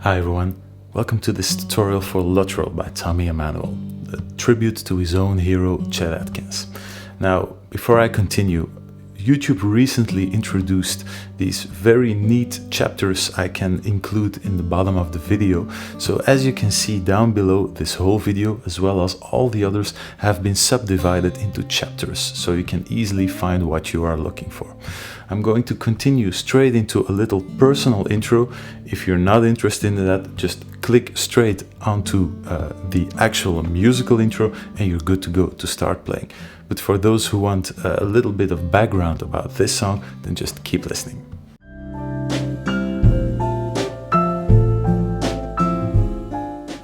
Hi everyone, welcome to this tutorial for Luttrell by Emmanuel, a tribute to his own hero Chet Atkins. Now, before I continue, YouTube recently introduced these very neat chapters I can include in the bottom of the video. So as you can see down below, this whole video as well as all the others have been subdivided into chapters, so you can easily find what you are looking for. I'm going to continue straight into a little personal intro. If you're not interested in that, just click straight onto the actual musical intro and you're good to go to start playing. But for those who want a little bit of background about this song, then just keep listening.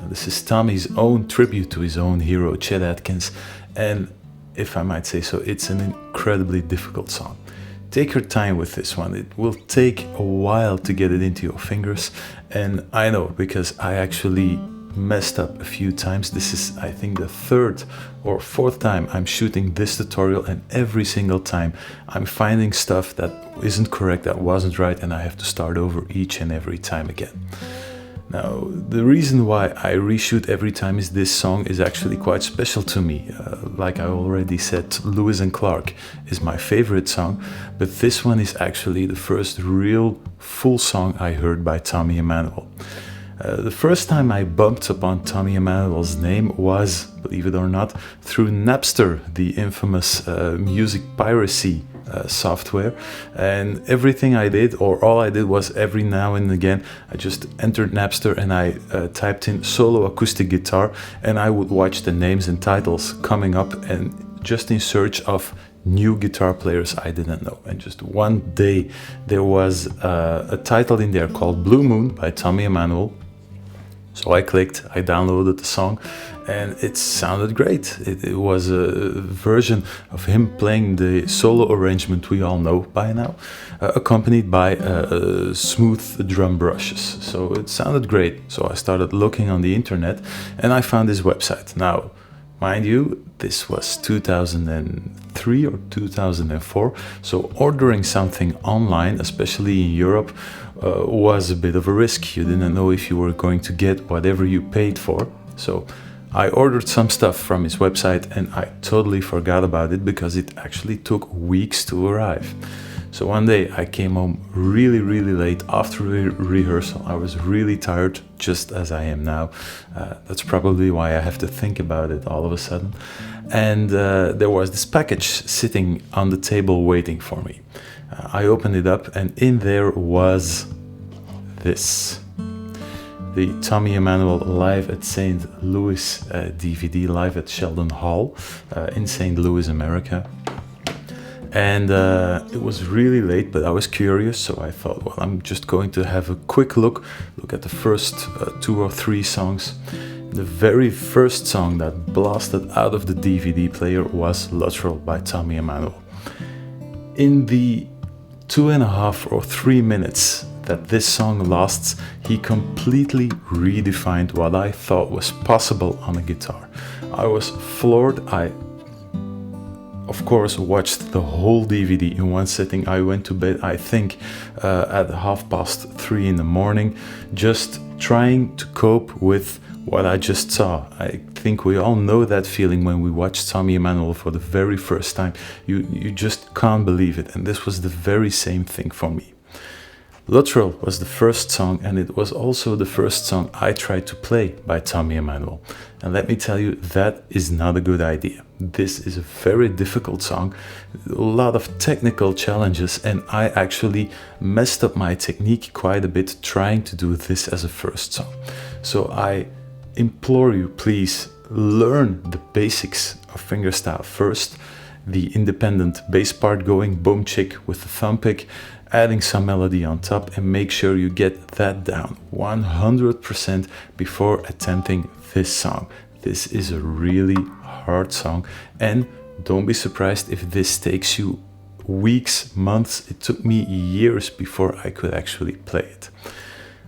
This is Tommy's own tribute to his own hero, Chet Atkins, and if I might say so, it's an incredibly difficult song. Take your time with this one. It will take a while to get it into your fingers, and I know because I actually messed up a few times. This is, I think, the third or fourth time I'm shooting this tutorial, and every single time I'm finding stuff that isn't correct, that wasn't right, and I have to start over each and every time again. Now, the reason why I reshoot every time is this song is actually quite special to me. Like I already said, Lewis and Clark is my favorite song, but this one is actually the first real full song I heard by Emmanuel. The first time I bumped upon Emmanuel's name was, believe it or not, through Napster, the infamous music piracy software, and everything I did, or all I did, was every now and again I just entered Napster and I typed in solo acoustic guitar, and I would watch the names and titles coming up and just in search of new guitar players I didn't know. And just one day there was a title in there called Blue Moon by Emmanuel. So I clicked, I downloaded the song, and it sounded great. It was a version of him playing the solo arrangement we all know by now, accompanied by smooth drum brushes. So it sounded great. So I started looking on the internet and I found his website. Now, mind you, this was 2003 or 2004, so ordering something online, especially in Europe, was a bit of a risk. You didn't know if you were going to get whatever you paid for. So I ordered some stuff from his website and I totally forgot about it because it actually took weeks to arrive. So one day I came home really late after rehearsal. I was really tired, just as I am now. That's probably why I have to think about it all of a sudden. And there was this package sitting on the table waiting for me. I opened it up and in there was this. The Emmanuel Live at St. Louis DVD, live at Sheldon Hall in St. Louis, America. And it was really late, but I was curious, so I thought, well, I'm just going to have a quick look at the first 2 or 3 songs. The very first song that blasted out of the DVD player was Luttrell by Emmanuel. In the 2.5 or 3 minutes that this song lasts, he completely redefined what I thought was possible on a guitar. I was floored. I, of course, watched the whole DVD in one sitting. I went to bed, I think, at 3:30 in the morning, just trying to cope with what I just saw. I think we all know that feeling when we watch Emmanuel for the very first time. You just can't believe it, and this was the very same thing for me. Luttrell was the first song, and it was also the first song I tried to play by Emmanuel. And let me tell you, that is not a good idea. This is a very difficult song, a lot of technical challenges, and I actually messed up my technique quite a bit trying to do this as a first song. So I implore you, please learn the basics of fingerstyle first, the independent bass part going, boom chick with the thumb pick, adding some melody on top, and make sure you get that down 100% before attempting this song. This is a really hard song, and don't be surprised if this takes you weeks, months. It took me years before I could actually play it.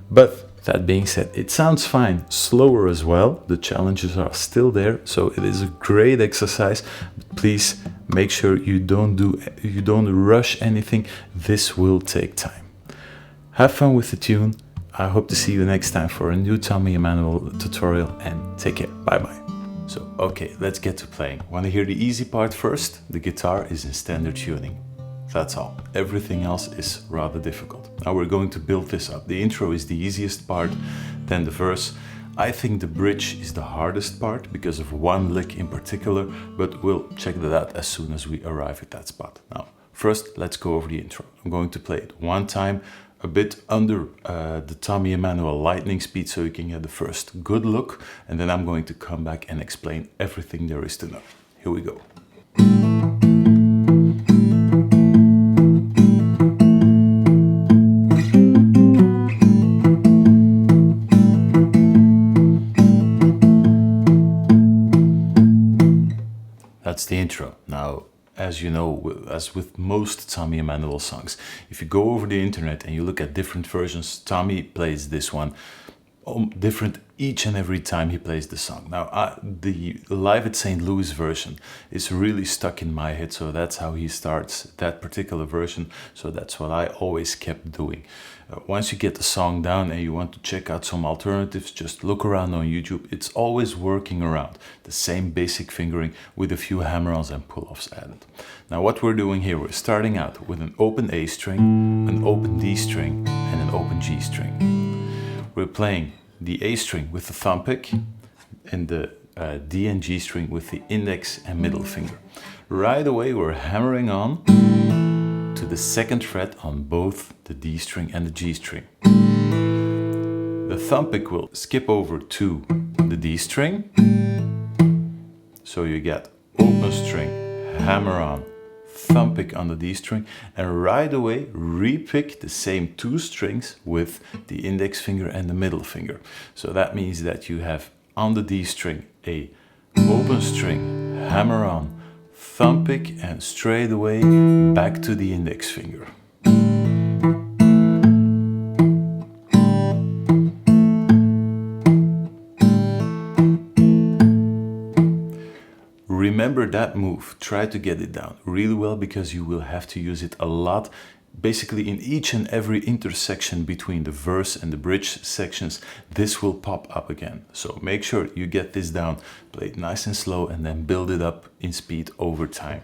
But that being said, it sounds fine, slower as well. The challenges are still there, so it is a great exercise. But please make sure you don't rush anything. This will take time. Have fun with the tune. I hope to see you next time for a new Tommy Emmanuel tutorial, and take care. Bye bye. So, okay, let's get to playing. Want to hear the easy part first? The guitar is in standard tuning. That's all. Everything else is rather difficult. Now we're going to build this up. The intro is the easiest part, then the verse. I think the bridge is the hardest part because of one lick in particular, but we'll check that out as soon as we arrive at that spot. Now, first, let's go over the intro. I'm going to play it one time, a bit under the Tommy Emmanuel lightning speed so you can get the first good look, and then I'm going to come back and explain everything there is to know. Here we go. That's the intro. Now, as you know, as with most Tommy Emmanuel songs, if you go over the internet and you look at different versions, Tommy plays this one different each and every time he plays the song. Now, the Live at St. Louis version is really stuck in my head, so that's how he starts that particular version, so that's what I always kept doing. Once you get the song down and you want to check out some alternatives, just look around on YouTube. It's always working around the same basic fingering with a few hammer-ons and pull-offs added. Now what we're doing here, we're starting out with an open A string, an open D string, and an open G string. We're playing the A string with the thumb pick and the D and G string with the index and middle finger. Right away we're hammering on to the second fret on both the D string and the G string. The thumb pick will skip over to the D string, so you get open string, hammer on, thumb pick on the D string, and right away re-pick the same two strings with the index finger and the middle finger. So that means that you have on the D string a open string, hammer on, thumb pick, and straight away back to the index finger. Remember that move, try to get it down really well because you will have to use it a lot. Basically in each and every intersection between the verse and the bridge sections, this will pop up again. So make sure you get this down, play it nice and slow, and then build it up in speed over time.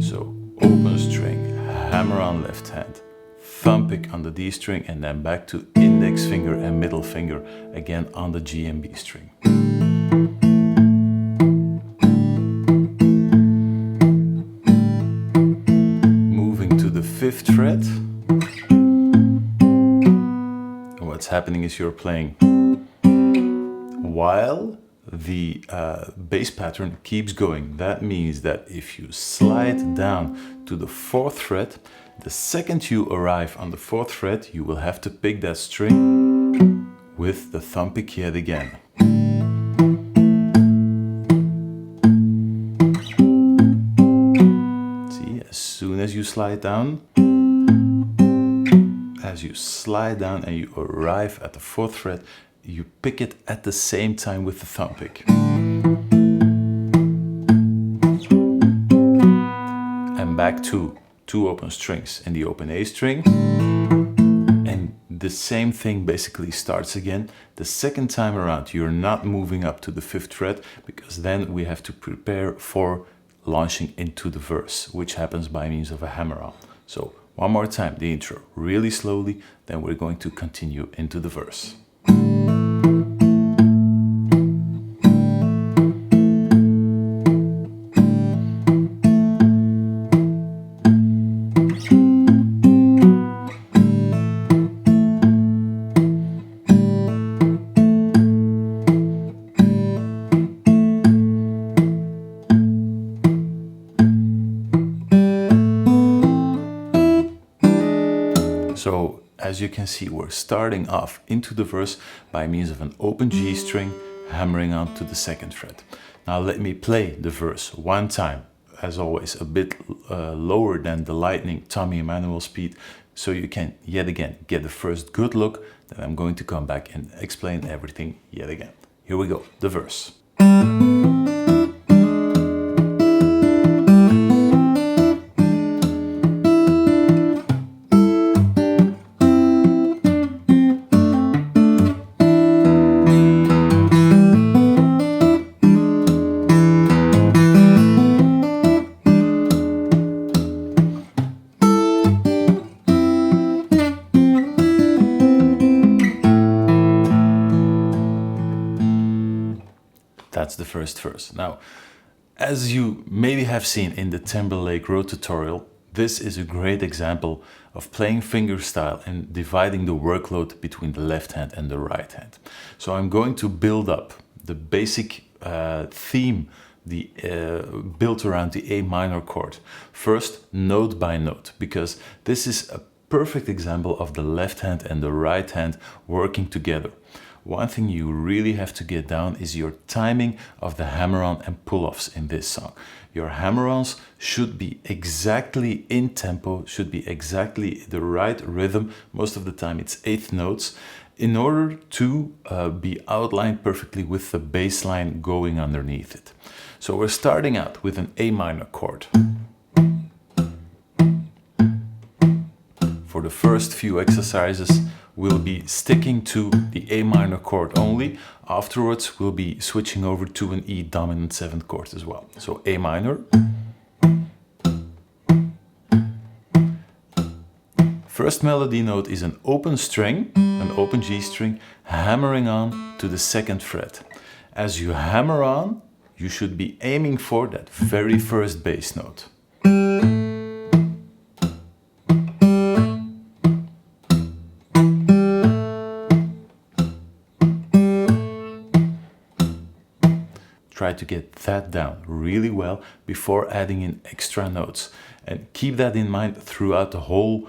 So open string, hammer on left hand, thumb pick on the D string, and then back to index finger and middle finger again on the G and B string. Moving to the 5th fret. And what's happening is you're playing while the bass pattern keeps going. That means that if you slide down to the 4th fret, the second you arrive on the 4th fret, you will have to pick that string with the thumb pick yet again. See, as soon as you slide down, and you arrive at the 4th fret, you pick it at the same time with the thumb pick. And back to 2 open strings and the open A string, and the same thing basically starts again. The second time around you're not moving up to the 5th fret because then we have to prepare for launching into the verse, which happens by means of a hammer on. So one more time the intro really slowly, then we're going to continue into the verse. So as you can see, we're starting off into the verse by means of an open G string, hammering on to the 2nd fret. Now let me play the verse one time, as always a bit lower than the lightning Tommy Emmanuel speed, so you can yet again get the first good look. Then I'm going to come back and explain everything yet again. Here we go, the verse. That's the first verse. Now, as you maybe have seen in the Timberlake Road tutorial, this is a great example of playing fingerstyle and dividing the workload between the left hand and the right hand. So I'm going to build up the basic theme built around the A minor chord, first note by note, because this is a perfect example of the left hand and the right hand working together. One thing you really have to get down is your timing of the hammer-on and pull-offs in this song. Your hammer-ons should be exactly in tempo, should be exactly the right rhythm. Most of the time it's eighth notes, in order to be outlined perfectly with the bass line going underneath it. So we're starting out with an A minor chord. For the first few exercises, we'll be sticking to the A minor chord only. Afterwards, we'll be switching over to an E dominant 7th chord as well. So A minor. First melody note is an open string, an open G string, hammering on to the 2nd fret. As you hammer on, you should be aiming for that very first bass note. Try to get that down really well before adding in extra notes, and keep that in mind throughout the whole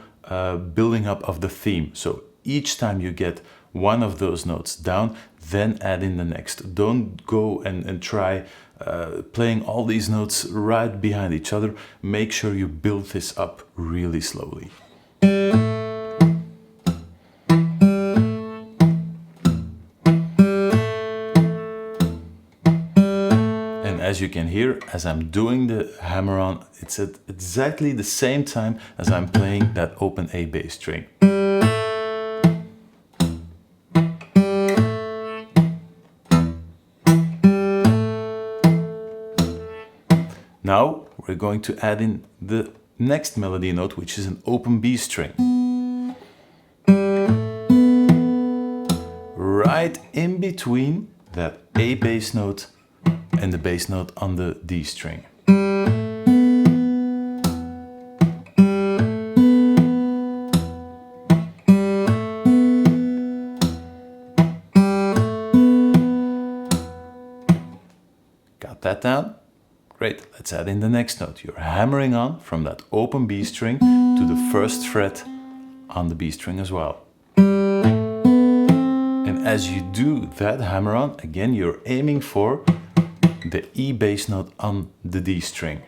building up of the theme. So each time you get one of those notes down, then add in the next. Don't go and try playing all these notes right behind each other. Make sure you build this up really slowly. As you can hear, as I'm doing the hammer-on, it's at exactly the same time as I'm playing that open A bass string. Now we're going to add in the next melody note, which is an open B string. Right in between that A bass note and the bass note on the D string. Got that down? Great, let's add in the next note. You're hammering on from that open B string to the 1st fret on the B string as well. And as you do that hammer on, again, you're aiming for the E bass note on the D string.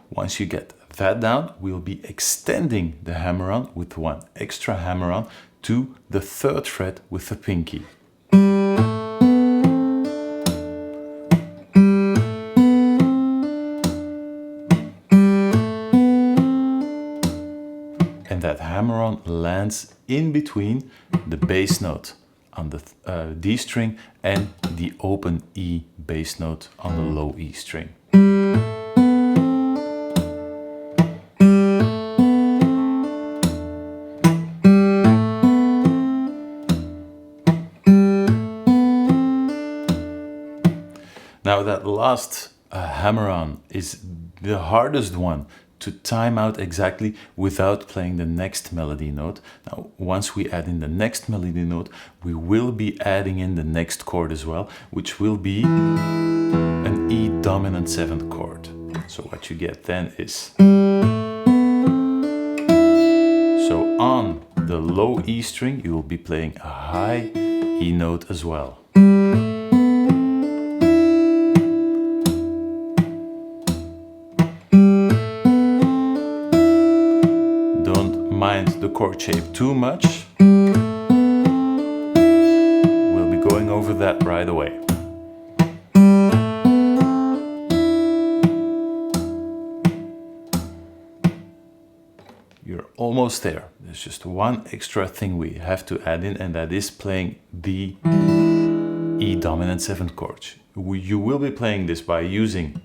Once you get that down, we'll be extending the hammer-on with one extra hammer-on to the 3rd fret with the pinky. And that hammer-on lands in between the bass note on the D string and the open E bass note on the low E string. Now that last hammer-on is the hardest one to time out exactly without playing the next melody note. Now, once we add in the next melody note, we will be adding in the next chord as well, which will be an E dominant 7th chord. So what you get then is, so on the low E string, you will be playing a high E note as well. Mind the chord shape too much. We'll be going over that right away. You're almost there. There's just one extra thing we have to add in, and that is playing the E dominant 7th chord. You will be playing this by using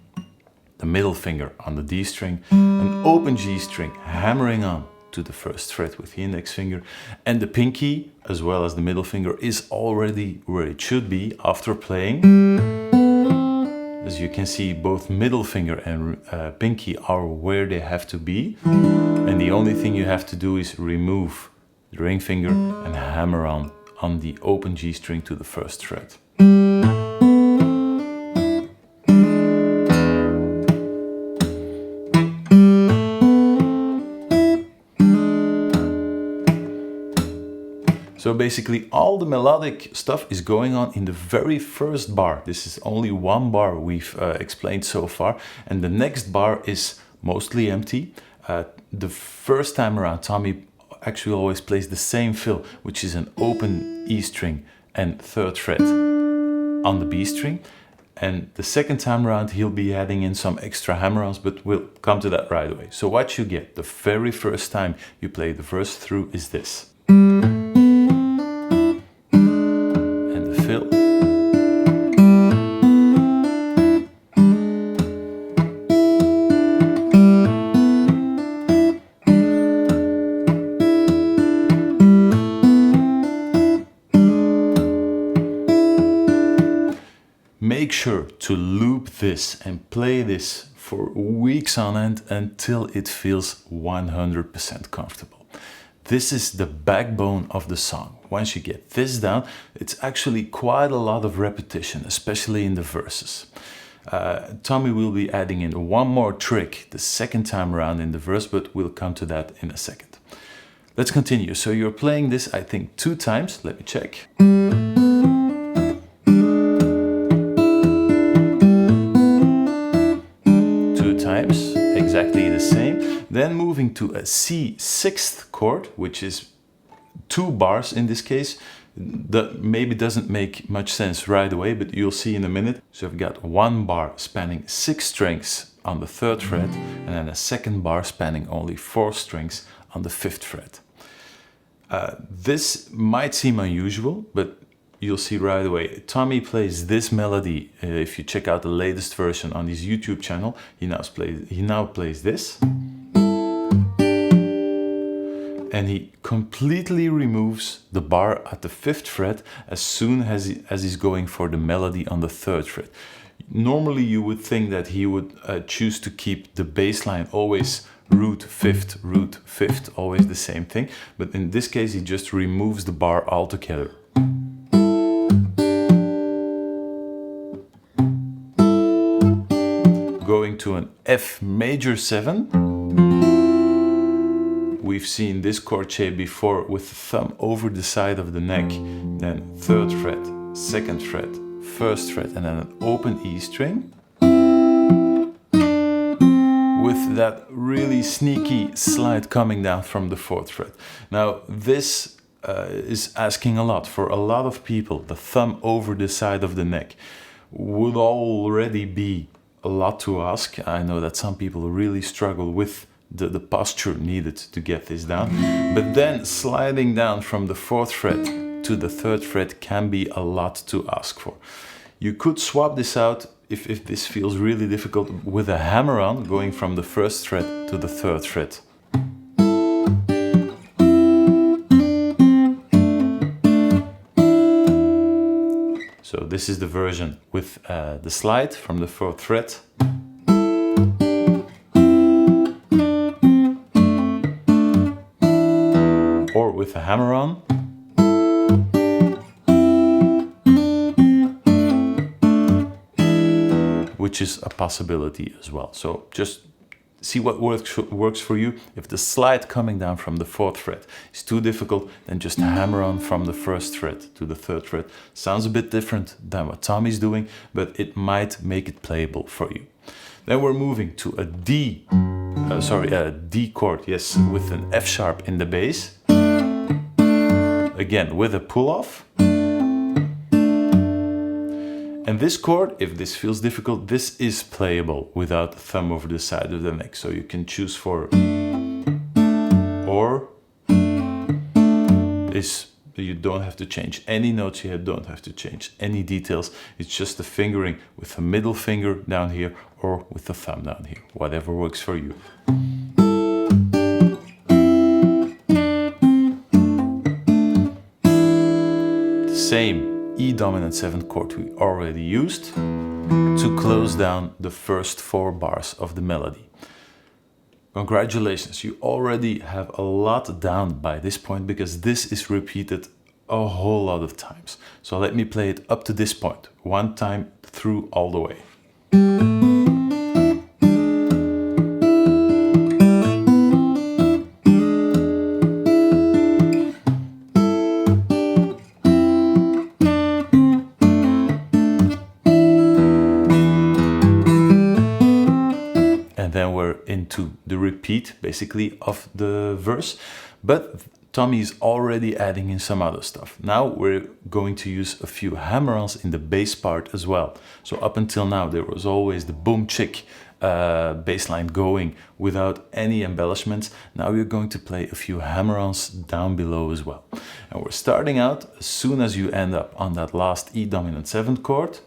the middle finger on the D string, an open G string, hammering on to the 1st fret with the index finger, and the pinky, as well as the middle finger, is already where it should be after playing. As you can see, both middle finger and pinky are where they have to be, and the only thing you have to do is remove the ring finger and hammer on the open G string to the 1st fret. So basically all the melodic stuff is going on in the very first bar. This is only one bar we've explained so far, and the next bar is mostly empty. The first time around, Tommy actually always plays the same fill, which is an open E string and 3rd fret on the B string. And the second time around, he'll be adding in some extra hammer-ons, but we'll come to that right away. So what you get the very first time you play the verse through is this. Make sure to loop this and play this for weeks on end until it feels 100% comfortable. This is the backbone of the song. Once you get this down, it's actually quite a lot of repetition, especially in the verses. Tommy will be adding in one more trick the second time around in the verse, but we'll come to that in a second. Let's continue. So you're playing this, I think, 2 times. Let me check. 2 times, exactly the same. Then moving to a C 6th chord, which is 2 bars in this case. That maybe doesn't make much sense right away, but you'll see in a minute. So I've got 1 bar spanning 6 strings on the 3rd fret, and then a 2nd bar spanning only 4 strings on the 5th fret. This might seem unusual, but you'll see right away. Tommy plays this melody. If you check out the latest version on his YouTube channel, he now plays this. And he completely removes the bar at the 5th fret as soon as he's going for the melody on the 3rd fret. Normally you would think that he would choose to keep the bass line always root 5th, always the same thing. But in this case he just removes the bar altogether. Going to an F major 7. We've seen this chord shape before with the thumb over the side of the neck, then 3rd fret, 2nd fret, 1st fret, and then an open E string. With that really sneaky slide coming down from the 4th fret. Now this is asking a lot for a lot of people. The thumb over the side of the neck would already be a lot to ask. I know that some people really struggle with the posture needed to get this down, but then sliding down from the 4th fret to the 3rd fret can be a lot to ask for. You could swap this out if this feels really difficult with a hammer-on, going from the 1st fret to the 3rd fret. So this is the version with the slide from the 4th fret. Or with a hammer-on. Which is a possibility as well. So just see what works for you. If the slide coming down from the 4th fret is too difficult, then just hammer on from the 1st fret to the 3rd fret. Sounds a bit different than what Tommy's doing, but it might make it playable for you. Then we're moving to a D chord, yes, with an F sharp in the bass. Again, with a pull-off. And this chord, if this feels difficult, this is playable without the thumb over the side of the neck. So you can choose for or is You don't have to change any notes, you don't have to change any details. It's just the fingering with the middle finger down here or with the thumb down here, whatever works for you. The same E dominant 7th chord we already used to close down the first 4 bars of the melody. Congratulations, you already have a lot down by this point because this is repeated a whole lot of times. So let me play it up to this point, one time through all the way. And then we're into the repeat, basically, of the verse. But Tommy is already adding in some other stuff. Now we're going to use a few hammer-ons in the bass part as well. So up until now, there was always the boom chick bass line going without any embellishments. Now we're going to play a few hammer-ons down below as well. And we're starting out as soon as you end up on that last E dominant 7th chord.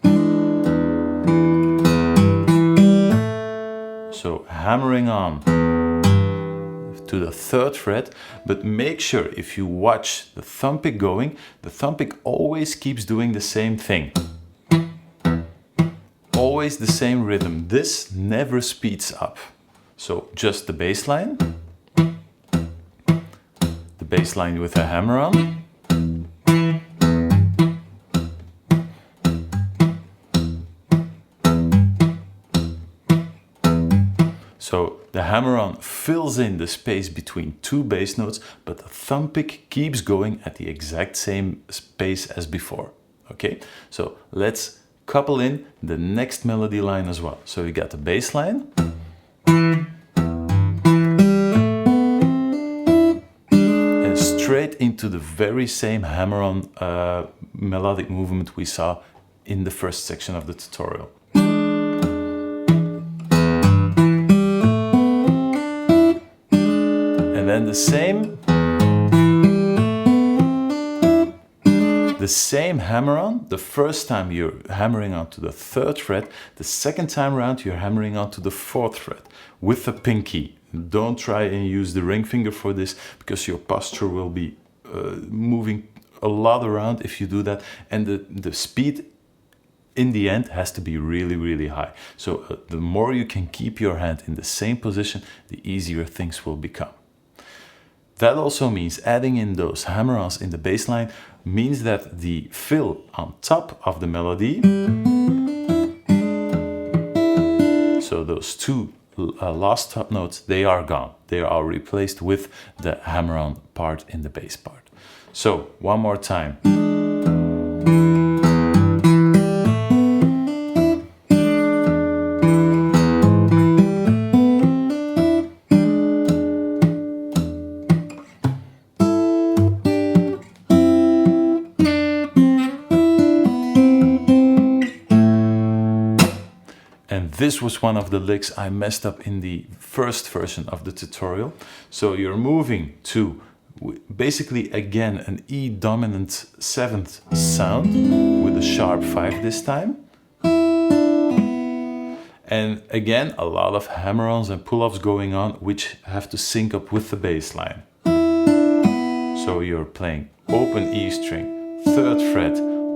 So hammering on to the 3rd fret, but make sure if you watch the thumb pick going, the thumb pick always keeps doing the same thing. Always the same rhythm. This never speeds up. So just the bass line with a hammer on. So the hammer-on fills in the space between 2 bass notes, but the thumb pick keeps going at the exact same space as before. Okay, so let's couple in the next melody line as well. So you got the bass line. And straight into the very same hammer-on melodic movement we saw in the first section of the tutorial. And then the same hammer-on. The first time you're hammering on to the 3rd fret, the second time around you're hammering on to the 4th fret with the pinky. Don't try and use the ring finger for this because your posture will be moving a lot around if you do that, and the speed in the end has to be really, really high. So the more you can keep your hand in the same position, the easier things will become. That also means adding in those hammer-ons in the bass line means that the fill on top of the melody, so those 2 last top notes, they are gone. They are replaced with the hammer-on part in the bass part. So one more time. This was one of the licks I messed up in the first version of the tutorial. So you're moving to basically again an E dominant 7th sound with a sharp 5 this time. And again, a lot of hammer-ons and pull-offs going on, which have to sync up with the bass line. So you're playing open E string, 3rd fret,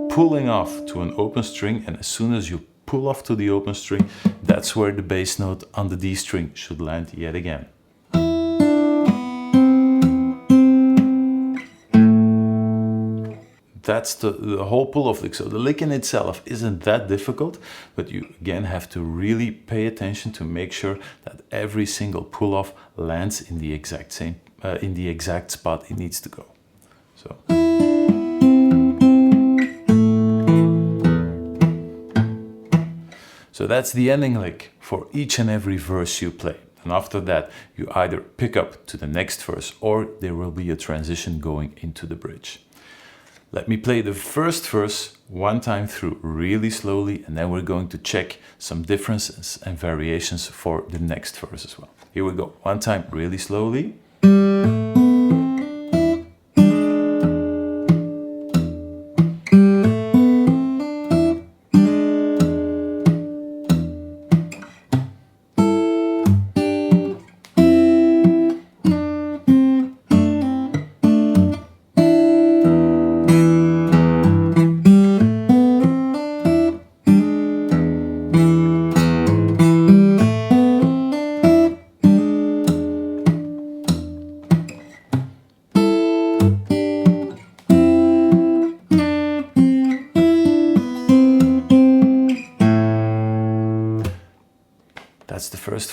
pulling off to an open string, and as soon as you pull off to the open string, that's where the bass note on the D string should land yet again. That's the whole pull-off lick. So the lick in itself isn't that difficult, but you again have to really pay attention to make sure that every single pull-off lands in the exact same, in the exact spot it needs to go. So. So that's the ending lick for each and every verse you play. And after that, you either pick up to the next verse or there will be a transition going into the bridge. Let me play the first verse one time through really slowly, and then we're going to check some differences and variations for the next verse as well. Here we go. One time really slowly.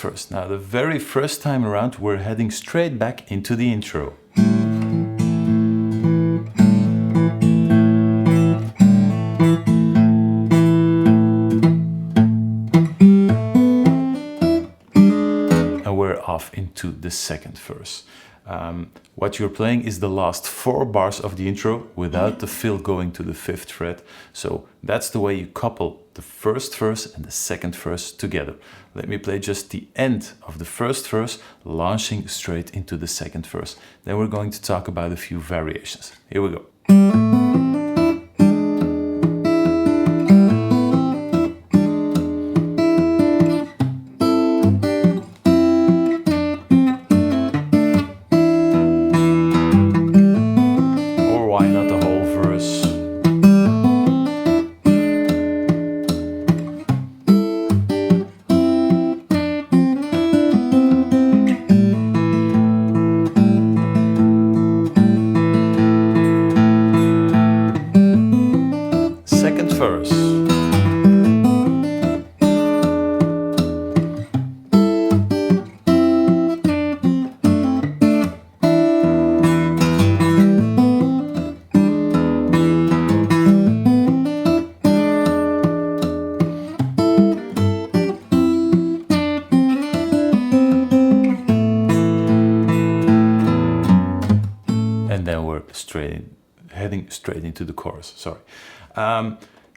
verse. Now the very first time around we're heading straight back into the intro. And we're off into the second verse. What you're playing is the last 4 bars of the intro without the fill going to the 5th fret. So that's the way you couple the first verse and the second verse together. Let me play just the end of the first verse, launching straight into the second verse. Then we're going to talk about a few variations. Here we go. Heading straight into the chorus, sorry.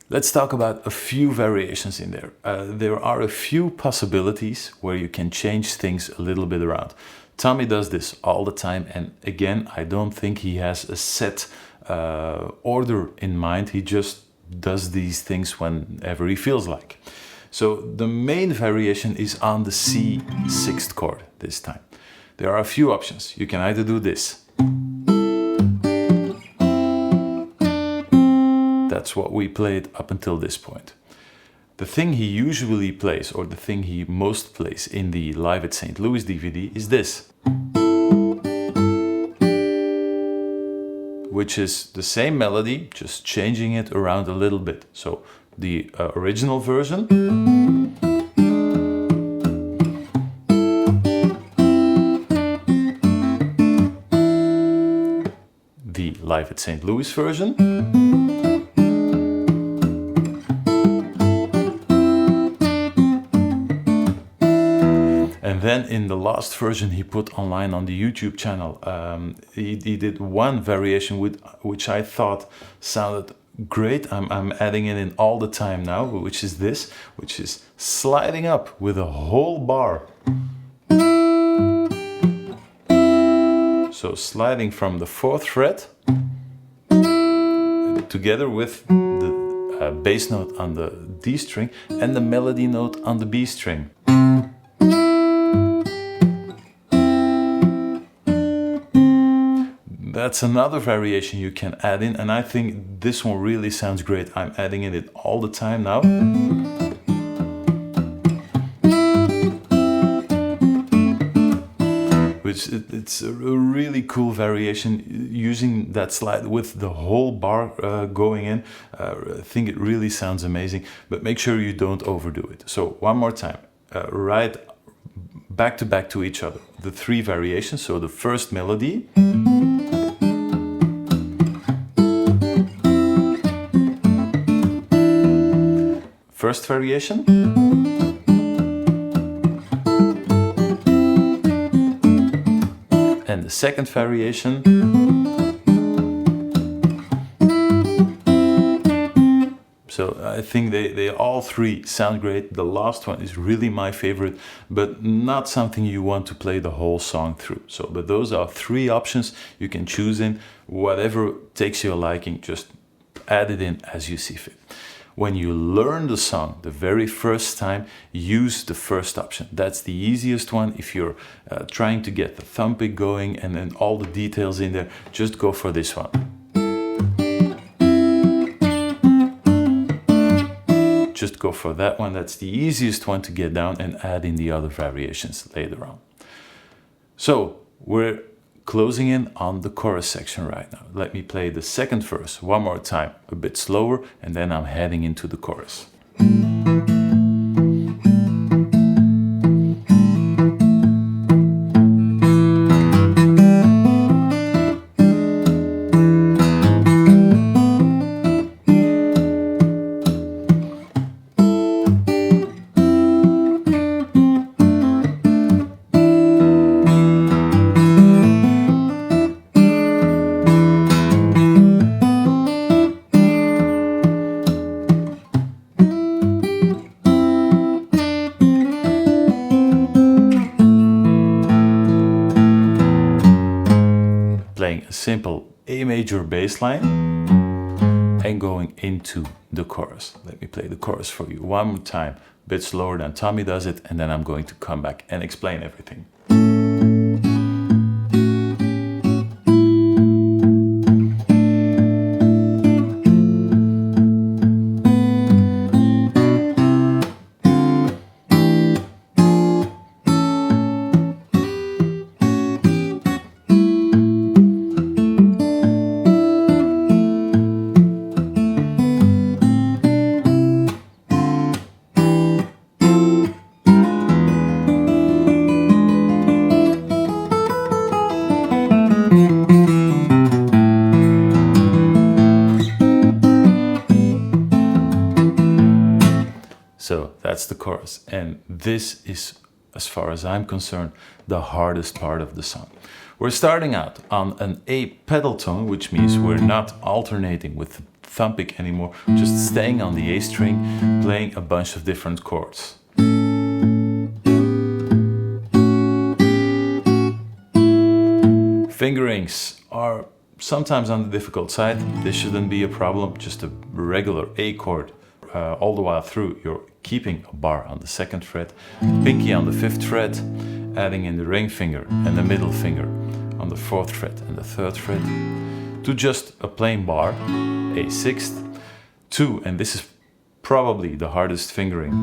Let's talk about a few variations in there. There are a few possibilities where you can change things a little bit around. Tommy does this all the time, and again, I don't think he has a set order in mind. He just does these things whenever he feels like. So the main variation is on the C 6th chord this time. There are a few options. You can either do this. That's what we played up until this point. The thing he usually plays, or the thing he most plays in the Live at St. Louis DVD is this. Which is the same melody, just changing it around a little bit. So the original version. The Live at St. Louis version. And then in the last version he put online on the YouTube channel, he did one variation which I thought sounded great. I'm adding it in all the time now, which is this, which is sliding up with a whole bar. So sliding from the 4th fret together with the bass note on the D string and the melody note on the B string. That's another variation you can add in, and I think this one really sounds great. I'm adding it all the time now. It's a really cool variation, using that slide with the whole bar going in. I think it really sounds amazing, but make sure you don't overdo it. So one more time, right back to each other. The 3 variations, so the first melody. First variation. And the second variation. So I think they all 3 sound great. The last one is really my favorite, but not something you want to play the whole song through. So, but those are 3 options you can choose in. Whatever takes your liking, just add it in as you see fit. When you learn the song the very first time, use the first option. That's the easiest one. If you're trying to get the thumb pick going and then all the details in there, just go for this one. Just go for that one. That's the easiest one to get down, and add in the other variations later on. So we're closing in on the chorus section right now. Let me play the second verse one more time, a bit slower, and then I'm heading into the chorus. a simple A major bass line and going into the chorus. Let me play the chorus for you one more time, a bit slower than Tommy does it, and then I'm going to come back and explain everything. So that's the chorus, and this is, as far as I'm concerned, the hardest part of the song. We're starting out on an A pedal tone, which means we're not alternating with the thumb pick anymore, just staying on the A string, playing a bunch of different chords. Fingerings are sometimes on the difficult side. This shouldn't be a problem, just a regular A chord. All the while through, you're keeping a bar on the 2nd fret, pinky on the 5th fret, adding in the ring finger and the middle finger on the 4th fret and the 3rd fret, to just a plain bar, A 6th, 2, and this is probably the hardest fingering,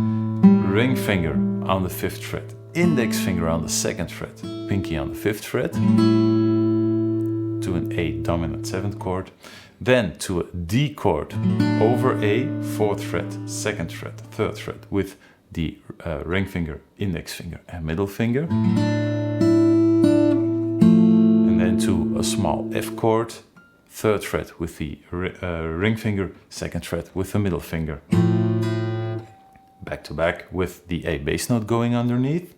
ring finger on the 5th fret, index finger on the 2nd fret, pinky on the 5th fret, to an A dominant 7th chord, then to a D chord over A, 4th fret, 2nd fret, 3rd fret with the ring finger, index finger and middle finger. And then to a small F chord, 3rd fret with the ring finger, 2nd fret with the middle finger. Back to back with the A bass note going underneath.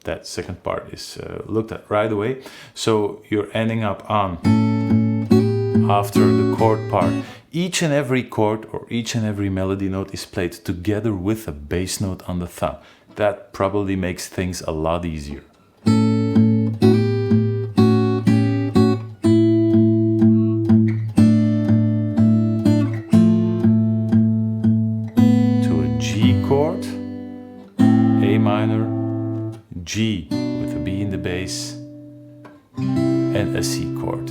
That second part is looked at right away. So you're ending up on, after the chord part, each and every chord or each and every melody note is played together with a bass note on the thumb. That probably makes things a lot easier. To a G chord, A minor, G with a B in the bass, and a C chord.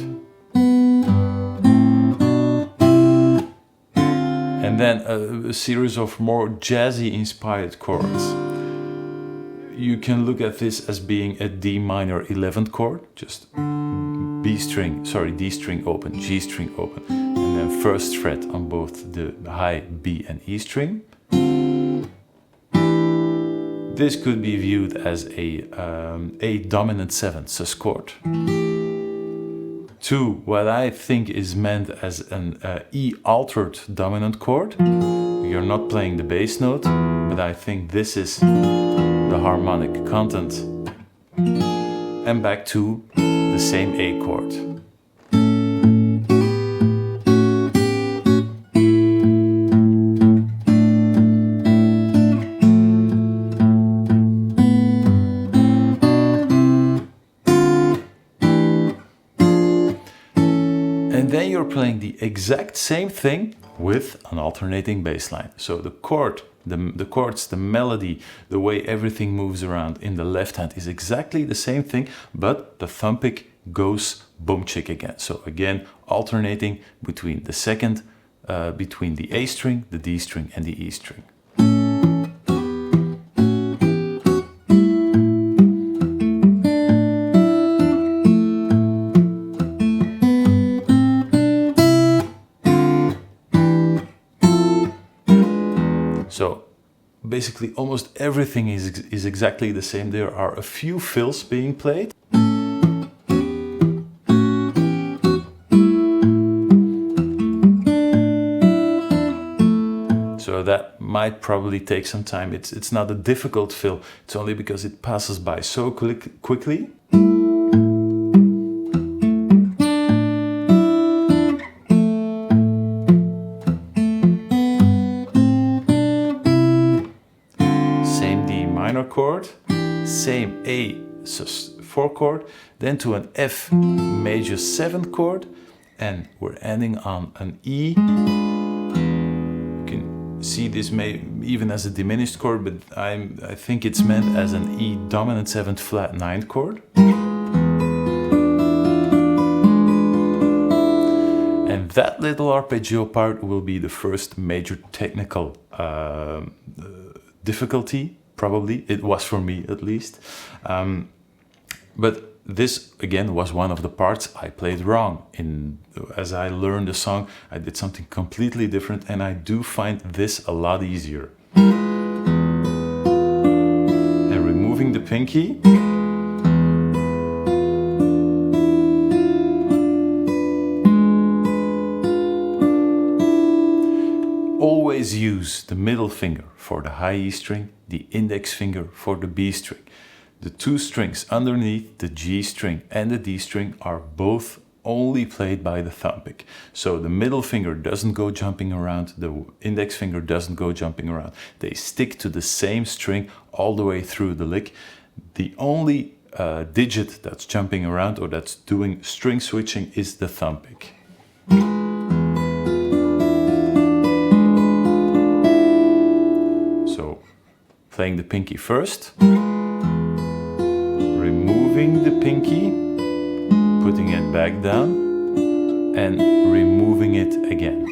And then a series of more jazzy inspired chords. You can look at this as being a D minor 11th chord, just D string open, G string open, and then 1st fret on both the high B and E string. This could be viewed as a dominant 7th sus chord. To what I think is meant as an E altered dominant chord. You're not playing the bass note, but I think this is the harmonic content. And back to the same A chord. Then you're playing the exact same thing with an alternating bass line. So the chords, the melody, the way everything moves around in the left hand is exactly the same thing, but the thumb pick goes boom chick again. So again, alternating between the second, between the A string, the D string and the E string. So basically almost everything is exactly the same. There are a few fills being played. So that might probably take some time. It's not a difficult fill. It's only because it passes by so quickly. same A4 chord, then to an F major 7 chord, and we're ending on an E. You can see this may even as a diminished chord, but I think it's meant as an E dominant 7th flat 9 chord. And that little arpeggio part will be the first major technical difficulty, probably. It was for me, at least. But this, again, was one of the parts I played wrong. As I learned the song, I did something completely different, and I do find this a lot easier. And removing the pinky. Always use the middle finger for the high E string, the index finger for the B string. The two strings underneath, the G string and the D string, are both only played by the thumb pick. So the middle finger doesn't go jumping around, the index finger doesn't go jumping around. They stick to the same string all the way through the lick. The only digit that's jumping around or that's doing string switching is the thumb pick. Playing the pinky first, removing the pinky, putting it back down, and removing it again.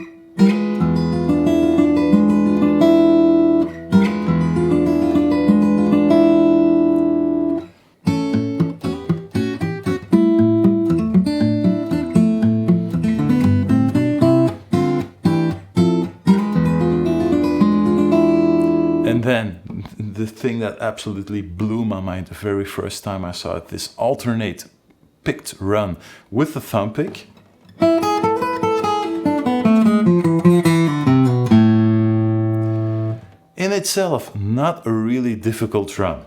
And then the thing that absolutely blew my mind the very first time I saw it, this alternate picked run with the thumb pick. In itself, not a really difficult run.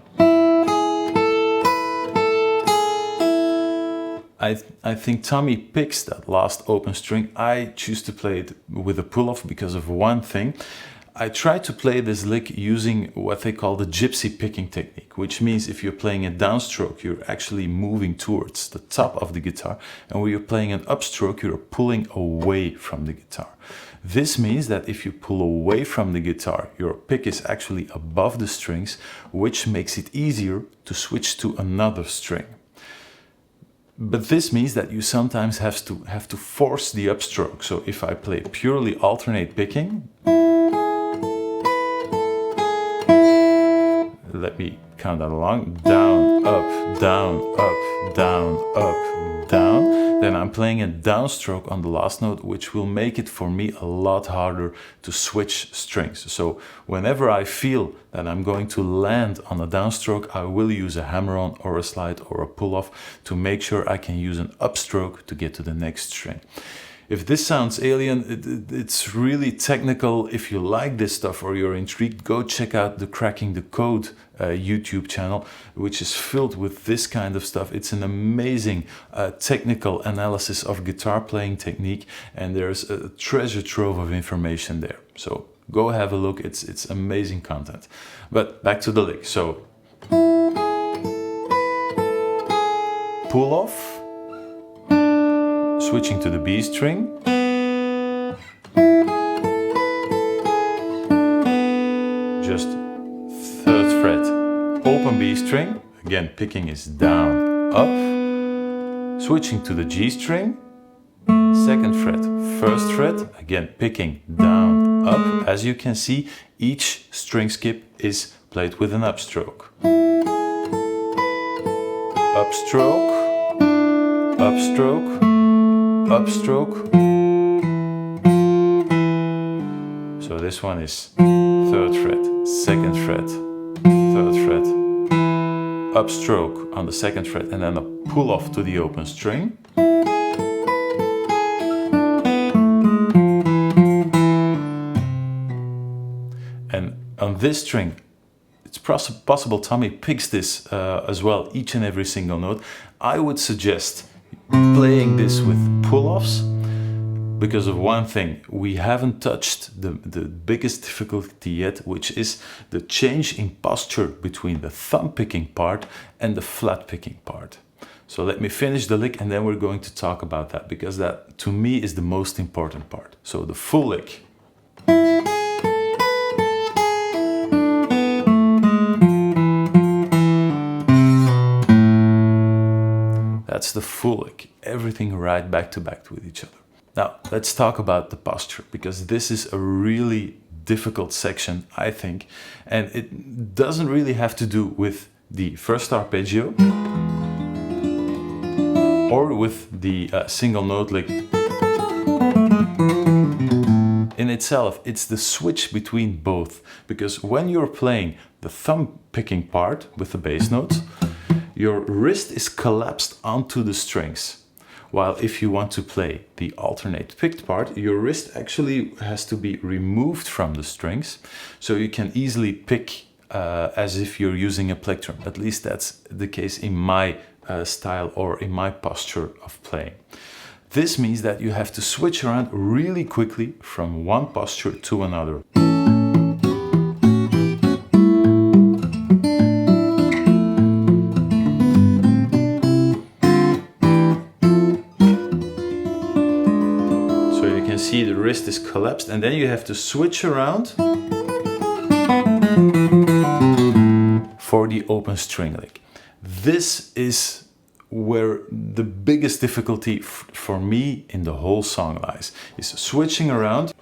I think Tommy picks that last open string. I choose to play it with a pull-off because of one thing. I try to play this lick using what they call the gypsy picking technique, which means if you're playing a downstroke, you're actually moving towards the top of the guitar, and when you're playing an upstroke, you're pulling away from the guitar. This means that if you pull away from the guitar, your pick is actually above the strings, which makes it easier to switch to another string. But this means that you sometimes have to force the upstroke. So if I play purely alternate picking, let me count that along, down, up, down, up, down, up, down, then I'm playing a downstroke on the last note, which will make it for me a lot harder to switch strings. So whenever I feel that I'm going to land on a downstroke, I will use a hammer-on or a slide or a pull-off to make sure I can use an upstroke to get to the next string. If this sounds alien, it's really technical. If you like this stuff or you're intrigued, go check out the Cracking the Code YouTube channel, which is filled with this kind of stuff. It's an amazing technical analysis of guitar playing technique, and there's a treasure trove of information there. So go have a look, it's amazing content. But back to the lick. So pull off, switching to the B string, just 3rd fret, open B string, again picking is down, up, switching to the G string, 2nd fret, 1st fret, again picking down, up. As you can see, each string skip is played with an upstroke. Upstroke, upstroke, upstroke. So this one is 3rd fret, 2nd fret, 3rd fret, upstroke on the 2nd fret, and then a pull off to the open string. And on this string, it's possible Tommy picks this as well, each and every single note. I would suggest playing this with pull-offs, because of one thing. We haven't touched the biggest difficulty yet, which is the change in posture between the thumb picking part and the flat picking part. So let me finish the lick and then we're going to talk about that, because that to me is the most important part. So the full lick. That's the full lick, everything right back to back with each other. Now let's talk about the posture, because this is a really difficult section, I think, and it doesn't really have to do with the first arpeggio or with the single note lick in itself. It's the switch between both, because when you're playing the thumb picking part with the bass notes, your wrist is collapsed onto the strings, while if you want to play the alternate picked part, your wrist actually has to be removed from the strings, so you can easily pick as if you're using a plectrum. At least that's the case in my style or in my posture of playing. This means that you have to switch around really quickly from one posture to another. See, the wrist is collapsed, and then you have to switch around for the open string lick. This is where the biggest difficulty for me in the whole song lies, is switching around.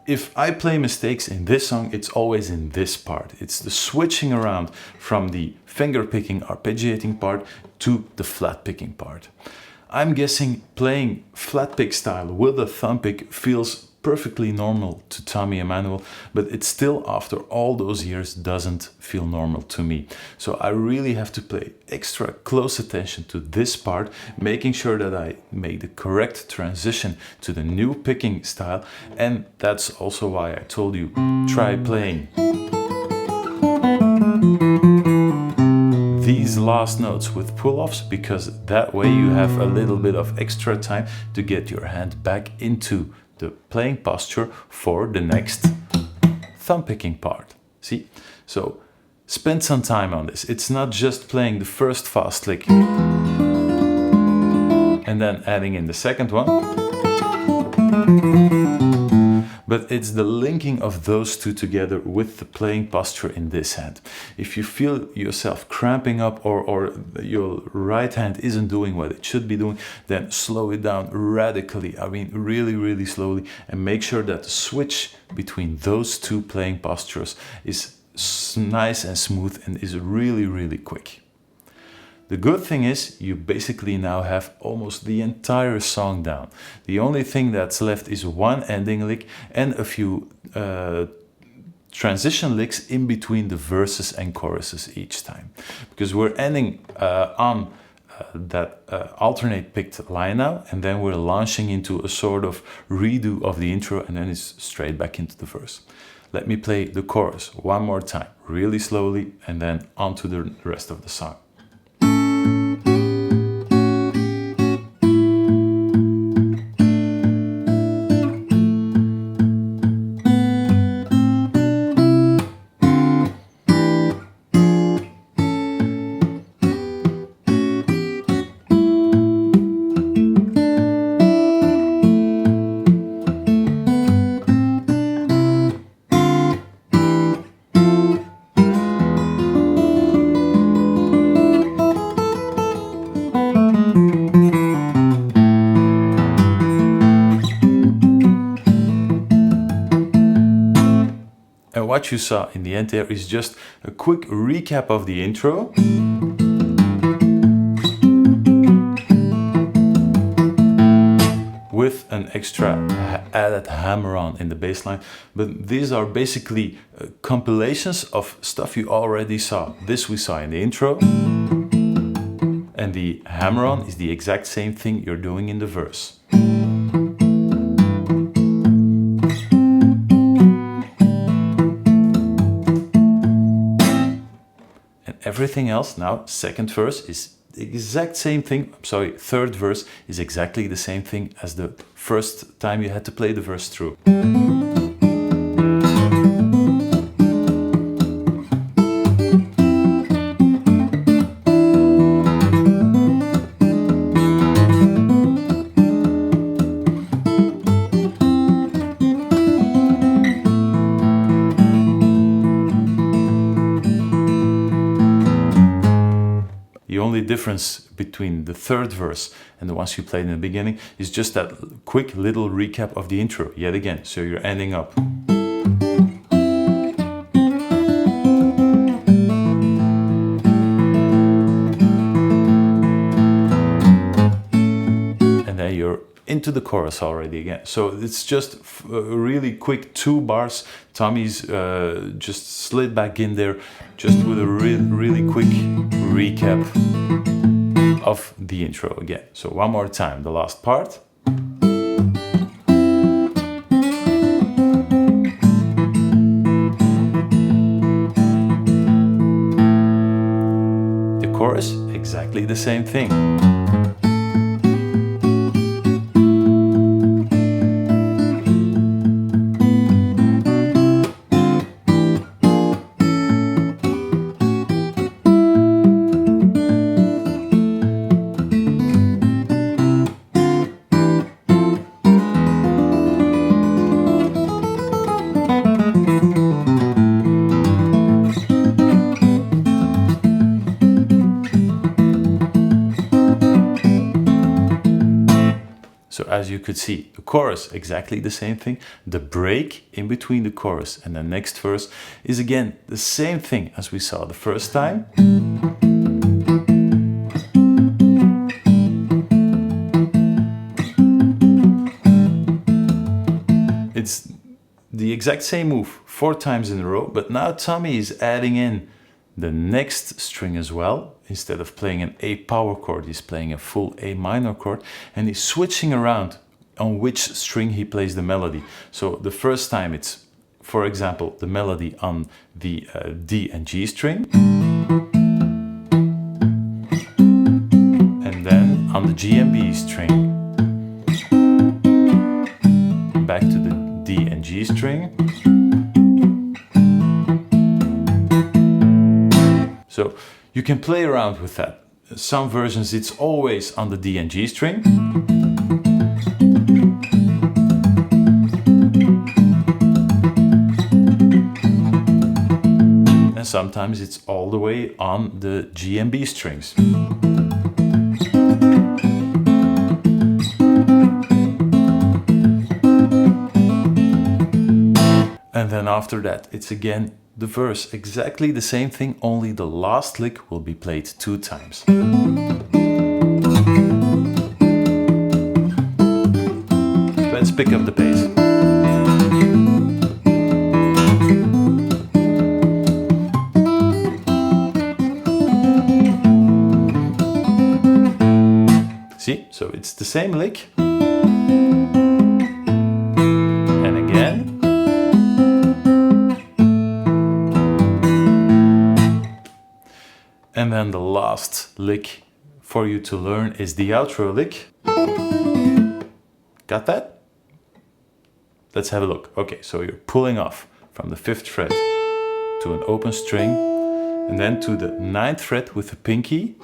If I play mistakes in this song, it's always in this part. It's the switching around from the finger picking, arpeggiating part to the flat picking part. I'm guessing playing flat pick style with a thumb pick feels perfectly normal to Tommy Emmanuel, but it still, after all those years, doesn't feel normal to me. So I really have to pay extra close attention to this part, making sure that I make the correct transition to the new picking style. And that's also why I told you, try playing these last notes with pull-offs, because that way you have a little bit of extra time to get your hand back into the playing posture for the next thumb picking part. See? So spend some time on this. It's not just playing the first fast lick and then adding in the second one, but it's the linking of those two together with the playing posture in this hand. If you feel yourself cramping up or your right hand isn't doing what it should be doing, then slow it down radically. I mean, really slowly, and make sure that the switch between those two playing postures is nice and smooth and is really quick. The good thing is you basically now have almost the entire song down. The only thing that's left is one ending lick and a few transition licks in between the verses and choruses each time. Because we're ending on that alternate picked line now, and then we're launching into a sort of redo of the intro, and then it's straight back into the verse. Let me play the chorus one more time, really slowly, and then on to the rest of the song. What you saw in the end there is just a quick recap of the intro. With an extra added hammer-on in the bass line. But these are basically compilations of stuff you already saw. This we saw in the intro. And the hammer-on is the exact same thing you're doing in the verse. Everything else now, second verse, is the exact same thing, sorry, third verse is exactly the same thing as the first time you had to play the verse through. The only difference between the third verse and the ones you played in the beginning is just that quick little recap of the intro, yet again. So you're ending up. And then you're into the chorus already again. So it's just a really quick 2 bars. Tommy's just slid back in there just with a really quick recap of the intro again. So one more time, the last part. The chorus, exactly the same thing. So as you could see, the chorus, exactly the same thing. The break in between the chorus and the next verse is again the same thing as we saw the first time. It's the exact same move 4 times in a row, but now Tommy is adding in the next string as well. Instead of playing an A power chord, he's playing a full A minor chord, and he's switching around on which string he plays the melody. So the first time it's, for example, the melody on the D and G string, and then on the G and B string, back to the D and G string. So you can play around with that. Some versions it's always on the D and G string. And sometimes it's all the way on the G and B strings. And then after that, it's again the verse, exactly the same thing, only the last lick will be played 2 times. Let's pick up the pace. See, so it's the same lick. And again. And then the last lick for you to learn is the outro lick. Got that? Let's have a look. Okay, so you're pulling off from the 5th fret to an open string, and then to the 9th fret with the pinky,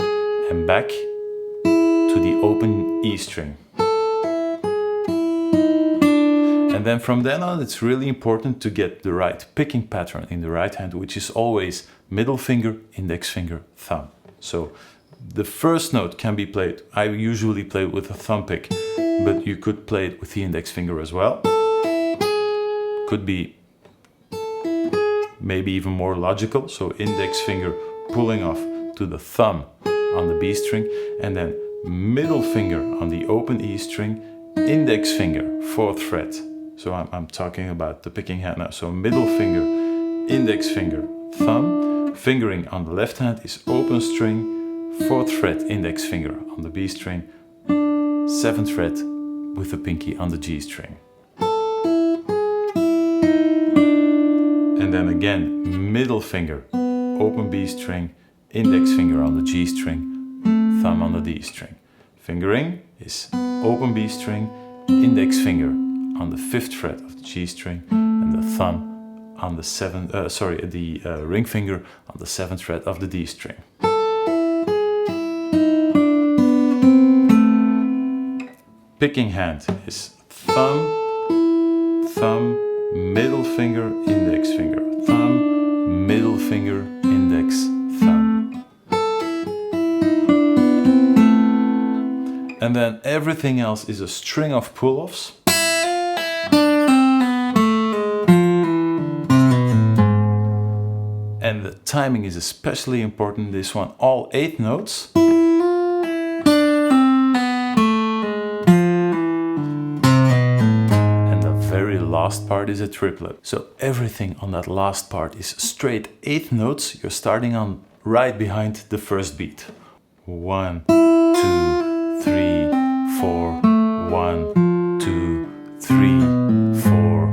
and back to the open E string. And then from then on, it's really important to get the right picking pattern in the right hand, which is always middle finger, index finger, thumb. So the first note can be played, I usually play it with a thumb pick, but you could play it with the index finger as well. Could be maybe even more logical, so index finger pulling off to the thumb on the B string, and then middle finger on the open E string, index finger, 4th fret. So I'm talking about the picking hand now. So middle finger, index finger, thumb. Fingering on the left hand is open string, 4th fret, index finger on the B string, 7th fret with the pinky on the G string. And then again, middle finger, open B string, index finger on the G string, thumb on the D string. Fingering is open B string, index finger on the 5th fret of the G string, and the thumb on the ring finger on the 7th fret of the D string. Picking hand is thumb, thumb, middle finger, index finger, thumb, middle finger, index, thumb. And then everything else is a string of pull-offs. And the timing is especially important in this one. All 8 notes. And the very last part is a triplet. So everything on that last part is straight 8 notes. You're starting on right behind the first beat. 1, 2, 3, 4. 1, 2, 3, 4.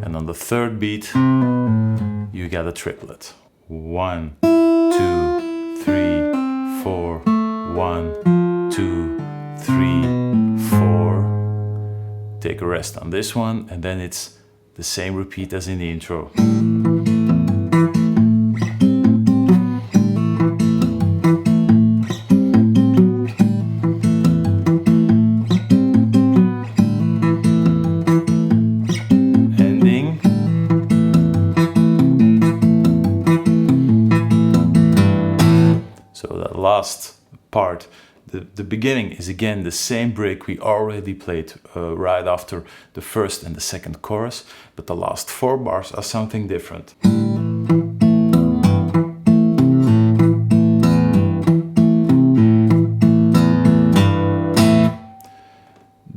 And on the third beat, you get a triplet. 1, 2, 3, 4. 1, 2, 3, 4. Take a rest on this one, and then it's the same repeat as in the intro. Last part, the beginning is again the same break we already played right after the first and the second chorus, but the last 4 bars are something different.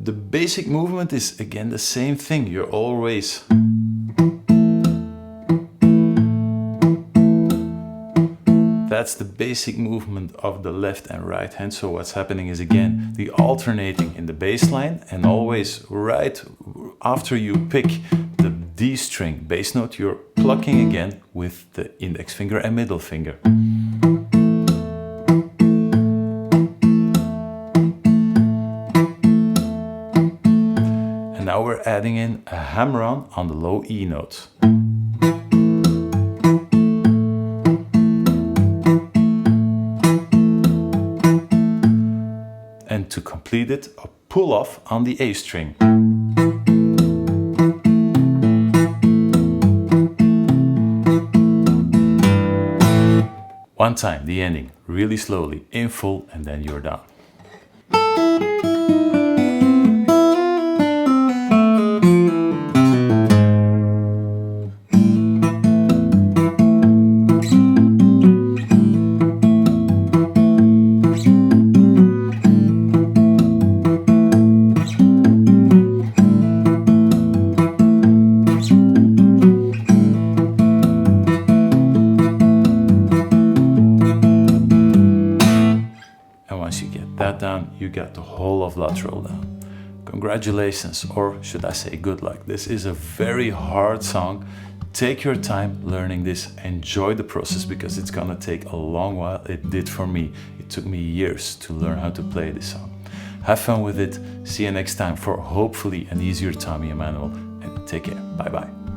The basic movement is again the same thing. You're always that's the basic movement of the left and right hand. So what's happening is again the alternating in the bass line, and always right after you pick the D string bass note, you're plucking again with the index finger and middle finger. And now we're adding in a hammer-on the low E note. And to complete it, a pull-off on the A string. One time, the ending, really slowly, in full, and then you're done. That down, you get the whole of Luttrell down. Congratulations, or should I say good luck. This is a very hard song. Take your time learning this, enjoy the process, because it's gonna take a long while. It did for me. It took me years to learn how to play this song. Have fun with it. See you next time for hopefully an easier Tommy Emmanuel, and take care. Bye bye.